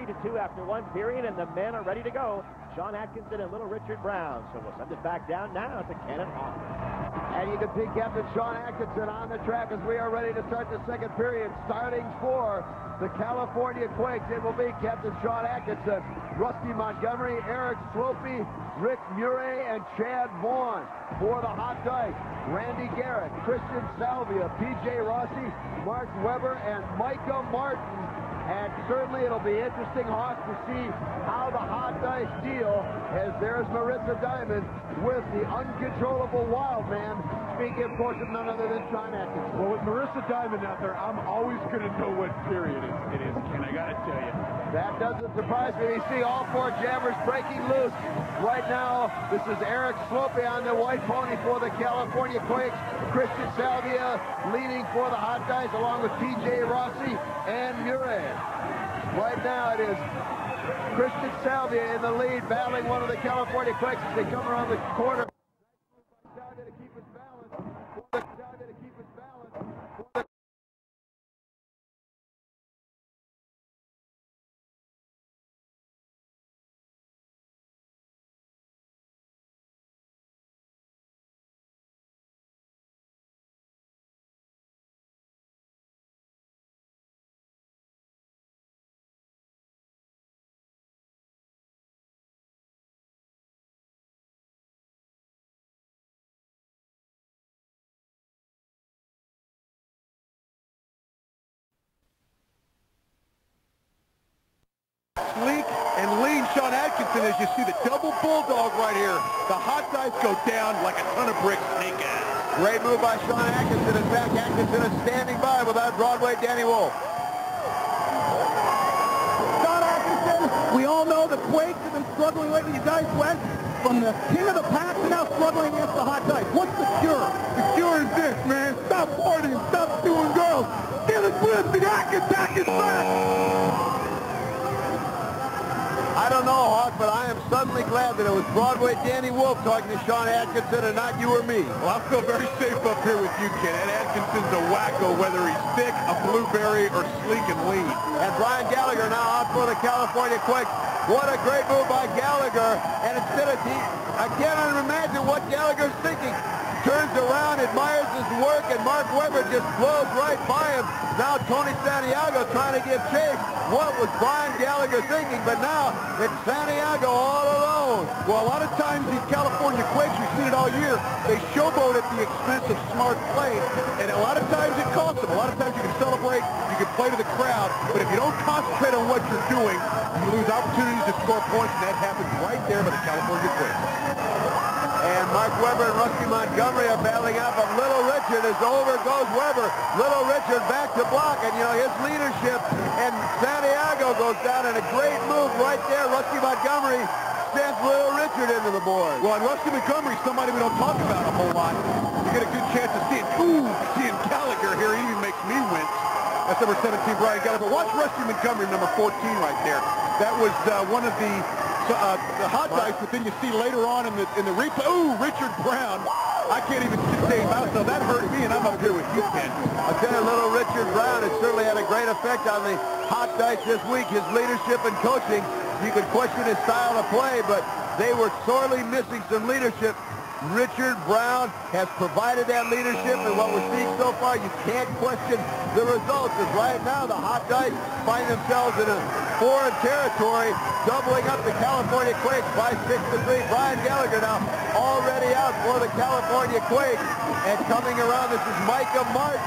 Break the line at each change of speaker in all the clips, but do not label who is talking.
3-2 after one period, and the men are ready to go. Sean Atkinson and Little Richard Brown. So we'll send it back down now to Ken and Hawk.
And you can see Captain Sean Atkinson on the track as we are ready to start the second period. Starting for the California Quakes, it will be Captain Sean Atkinson, Rusty Montgomery, Eric Slopey, Rick Murray, and Chad Vaughn. For the Hot Dice, Randy Garrett, Christian Salvia, P.J. Rossi, Mark Weber, and Micah Martin. And certainly it'll be interesting, Hawk, to see how the Hot Dice deal, as there's Marissa Diamond with the uncontrollable wild man. Speaking, of course, of none other than Sean Atkinson.
Well, with Marissa Diamond out there, I'm always going to know what period it is, Ken. I got to tell you.
That doesn't surprise me. You see all four jammers breaking loose. Right now, this is Eric Slopey on the white pony for the California Quakes. Christian Salvia leading for the Hot Dice, along with P.J. Rossi and Murray. Right now, it is Christian Salvia in the lead, battling one of the California Quakes as they come around the corner. Salvia to keep his balance. Salvia to keep his balance.
Sleek and lean Sean Atkinson, as you see the double bulldog right here. The Hot Dice go down like a ton of bricks snake ass.
Great move by Sean Atkinson. In fact, Atkinson is standing by without Broadway Danny Wolf.
Sean Atkinson, we all know the Quakes have been struggling lately. You guys went from the king of the pack to now struggling against the Hot Dice. What's the cure? The cure is this, man. Stop partying. Stop doing girls. Get us with the attack is back.
I don't know, Hawk, but I am suddenly glad that it was Broadway Danny Wolf talking to Sean Atkinson and not you or me.
Well, I feel very safe up here with you, Ken. And Atkinson's a wacko, whether he's thick, a blueberry, or sleek and lean.
And Brian Gallagher now out for the California Quakes. What a great move by Gallagher. And instead of I can't imagine what Gallagher's thinking. Turns around, admires his work, and Mark Weber just blows right by him. Now Tony Santiago trying to give chase. What was Brian Gallagher thinking? But now it's Santiago all alone.
Well, a lot of times these California Quakes, we've seen it all year, they showboat at the expense of smart play, and a lot of times it costs them. A lot of times you can celebrate, you can play to the crowd, but if you don't concentrate on what you're doing, you lose opportunities to score points, and that happens right there by the California Quakes.
And Mark Weber and Rusty Montgomery are battling out, but Little Richard is over, goes Weber. Little Richard back to block, and you know, his leadership, and Santiago goes down in a great move right there. Rusty Montgomery sends Little Richard into the board.
Well, and Rusty Montgomery, somebody we don't talk about a whole lot. You get a good chance to see it. Ooh, seeing Gallagher here, he even makes me wince. That's number 17, Brian Gallagher. Watch Rusty Montgomery, number 14 right there. That was one of the Hot Dice, but then you see later on in the replay, ooh, Richard Brown. I can't even say him out, so that hurt me, and I'm up here with you, Ken.
I'll tell you, Little Richard Brown has certainly had a great effect on the Hot Dice this week. His leadership and coaching, you could question his style of play, but they were sorely missing some leadership. Richard Brown has provided that leadership, and what we're seeing so far, you can't question the results. Because right now, the Hot Dice find themselves in a foreign territory, doubling up the California Quakes by 6-3. Brian Gallagher now already out for the California Quakes, and coming around, this is Micah Martin.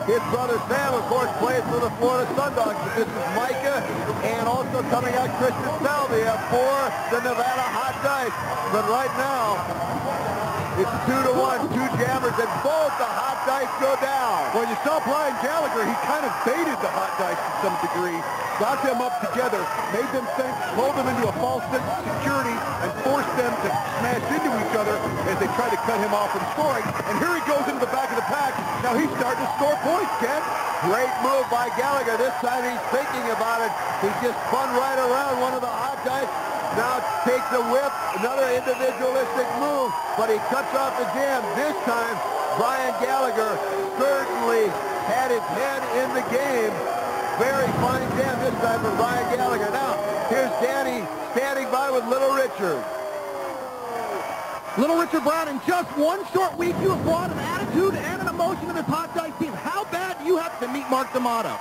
His brother Sam, of course, plays for the Florida Sundogs. But this is Micah, and also coming out Christian Salvia for the Nevada Hot Dice. But right now, it's 2-1, two jammers, and both the Hot Dice go down.
Well, you saw Brian Gallagher. He kind of baited the Hot Dice to some degree, got them up together, made them think, pulled them into a false sense of security, and forced them to smash into each other as they tried to cut him off from scoring. And here he goes into the back of the pack. Now he's starting to score points, Ken.
Great move by Gallagher. This time he's thinking about it. He just spun right around one of the Hot Dice. Now takes a whip, another individualistic move, but he cuts off the jam. This time, Brian Gallagher certainly had his head in the game, very fine jam this time from Ryan Gallagher. Now, here's Danny standing by with Little Richard.
Little Richard Brown, in just one short week, you have brought an attitude and an emotion to this hot dice team. How bad do you have to meet Mark D'Amato?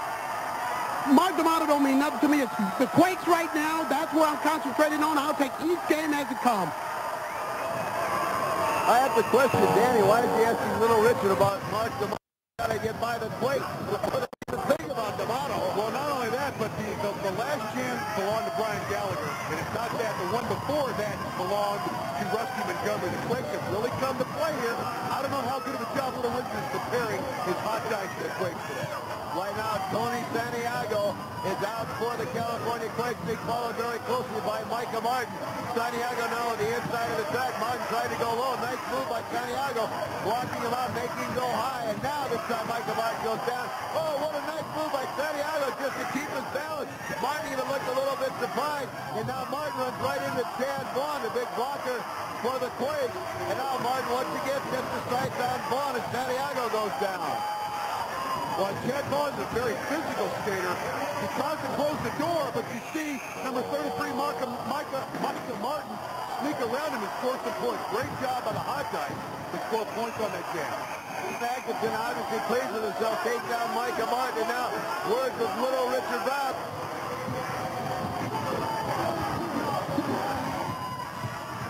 Mark D'Amato don't mean nothing to me. It's the Quakes right now. That's where I'm concentrating on. I'll take each game as it comes.
I have to question Danny. Why is he asking Little Richard about Mark D'Amato? Got to get by the Quakes. What do you think about D'Amato?
Well, not only that, but the last jam belonged to Brian Gallagher. And it's not that. The one before that belonged to Rusty Montgomery. The Quakes have really come to play here. I don't know how good of a job Little Richard is preparing his hot dice to the Quakes today.
Right now, Tony Santiago is out for the California Quakes, being followed very closely by Micah Martin. Santiago now on the inside of the track. Martin trying to go low. Nice move by Santiago, blocking him out, making him go high. And now this time Micah Martin goes down. Oh, what a nice move by Santiago just to keep his balance. Martin even looked a little bit surprised. And now Martin runs right into Chad Vaughn, the big blocker for the Quakes. And now Martin once again gets the sights on Vaughn as Santiago goes down.
Well, Chad Vaughn is a very physical skater. He tries to close the door, but you see number 33, Micah Martin, sneak around him and score some points. Great job by the hot dice to score points on that jam.
Atkinson obviously pleased with himself, taking down Micah Martin. And now, words of Little Richard Brown.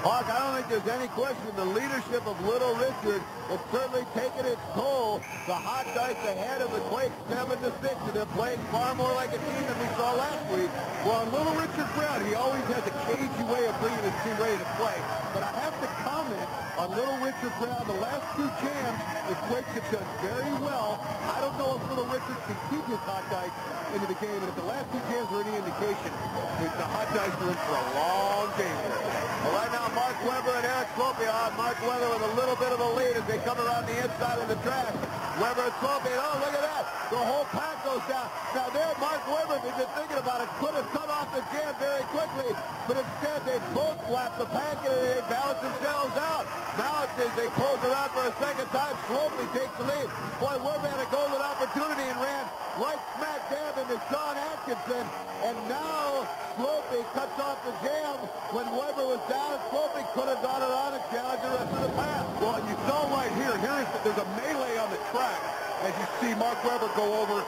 Hawk, I don't think there's any question the leadership of Little Richard has certainly taken its toll. The hot dice ahead of the Quakes 7-6, and they're playing far more like a team than we saw last week.
Well, Little Richard Brown, he always has a cagey way of bringing his team ready to play. But I have to comment on Little Richard Brown. The last two jams, the Quakes have done very well. I don't know if Little Richard can keep his hot dice into the game, and if the last two jams are any indication, the hot dice are in for a long game here.
Well, right now, Mark Webber and Eric Slope on. Mark Webber with a little bit of a lead as they come around the inside of the track. Webber and Slope, oh, look at that. The whole pack goes down. Now there, Mark Webber, if you've been thinking about it, could have cut off the jam very quickly, but instead they both slapped the pack and they balance themselves out. Now it's as they close around for a second time, Slope takes the lead. Boy, Webber had a golden opportunity and ran right smack dab into Sean Atkinson, and now Slope cuts off the jam when Webber was down. Slope could have gone around and challenged the rest of the pack.
Well, you saw right here, there's a melee on the track as you see Mark Webber go over.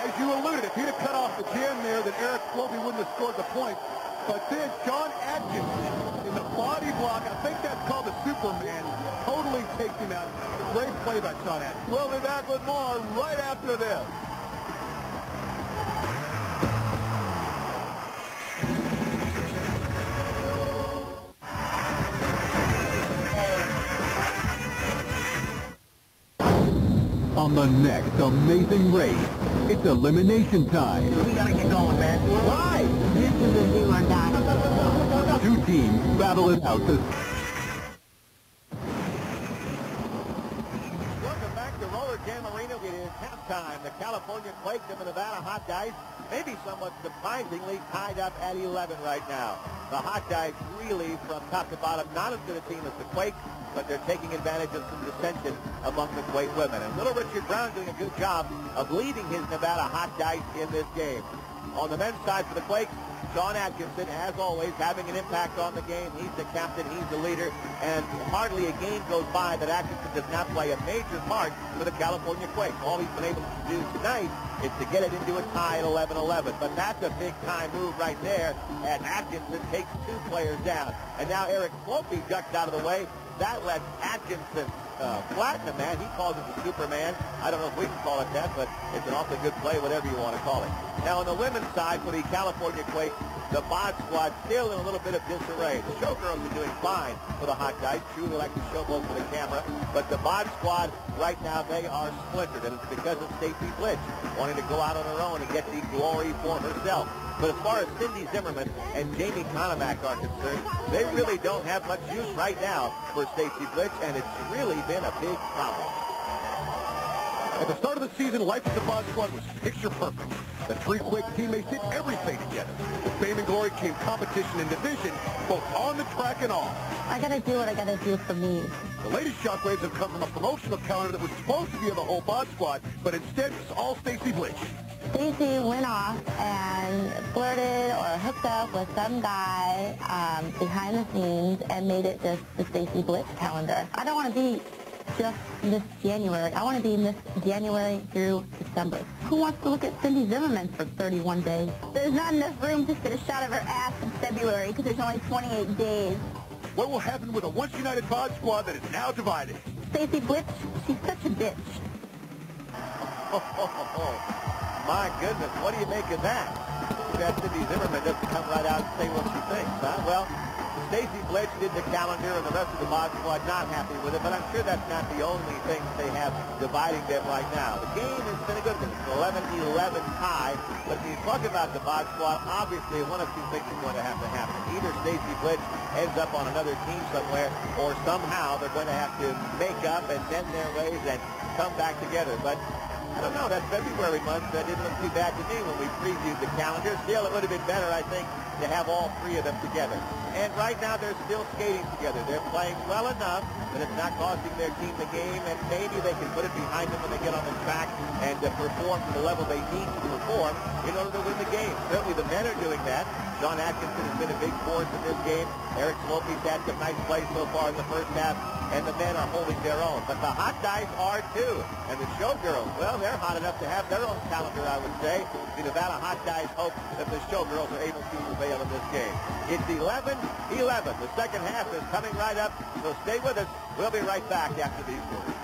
As you alluded, if he'd have cut off the jam there, then Eric Slope wouldn't have scored the point. But then Sean Atkinson in the body block, I think that's called the Superman, totally takes him out. Great play by Sean Atkinson.
We'll be back with more right after this.
On the next amazing race, it's elimination time.
We gotta get going, man.
Why?
This is a do or die.
Two teams battle it out to...
Welcome back to RollerJam Arena. It is halftime. The California Quakes and the Nevada Hot Dice, maybe somewhat surprisingly, tied up at 11 right now. The Hot Dice really, from top to bottom, not as good a team as the Quakes, but they're taking advantage of some dissension among the Quake women. And Little Richard Brown doing a good job of leading his Nevada Hot Dice in this game. On the men's side for the Quakes, Sean Atkinson, as always, having an impact on the game. He's the captain, he's the leader, and hardly a game goes by that Atkinson does not play a major part for the California Quakes. All he's been able to do tonight is to get it into a tie at 11-11. But that's a big-time move right there, and Atkinson takes two players down. And now Eric Slope ducks out of the way. That lets Atkinson flatten him, man. He calls it the Superman. I don't know if we can call it that, but it's an awfully good play, whatever you want to call it. Now, on the women's side for the California Quakes, the bod squad still in a little bit of disarray. The showgirls are doing fine for the Hot Dice. True, they like to showboat for the camera. But the bod squad, right now, they are splintered. And it's because of Stacy Blitch wanting to go out on her own and get the glory for herself. But as far as Cindy Zimmerman and Jamie Konomak are concerned, they really don't have much use right now for Stacy Blitch, and it's really been a big problem.
At the start of the season, life at the bod squad was picture perfect. The three Quake teammates did everything together. With fame and glory came competition and division, both on the track and off.
I gotta do what I gotta do for me.
The latest shockwaves have come from a promotional calendar that was supposed to be of the whole bod squad, but instead it's all Stacy Blitch.
Stacy went off and flirted or hooked up with some guy behind the scenes and made it just the Stacy Blitz calendar. I don't want to be just Miss January. I want to be Miss January through December. Who wants to look at Cindy Zimmerman for 31 days? There's not enough room to get a shot of her ass in February because there's only 28 days.
What will happen with a once-united Bod squad that is now divided?
Stacy Blitz, she's such a bitch.
My goodness, what do you make of that? That Cindy Zimmerman doesn't come right out and say what she thinks, huh? Well, Stacy Blitz did the calendar, and the rest of the Bod squad not happy with it, but I'm sure that's not the only thing they have dividing them right now. The game has been a good one. It's an 11-11 tie, but if you talk about the Bod squad, obviously one of two things is going to have to happen. Either Stacy Blitz ends up on another team somewhere, or somehow they're going to have to make up and mend their ways and come back together. But I don't know, that February month didn't look too bad to me when we previewed the calendar. Still, it would have been better, I think, to have all three of them together. And right now, they're still skating together. They're playing well enough that it's not costing their team the game, and maybe they can put it behind them when they get on the track and perform to the level they need to perform in order to win the game. Certainly, the men are doing that. Sean Atkinson has been a big force in this game. Eric Slopey's had some nice plays so far in the first half, and the men are holding their own. But the hot guys are, too. And the showgirls, well, they're hot enough to have their own calendar, I would say. The Nevada hot guys hope that the showgirls are able to prevail in this game. It's 11-11. The second half is coming right up, so stay with us. We'll be right back after these words.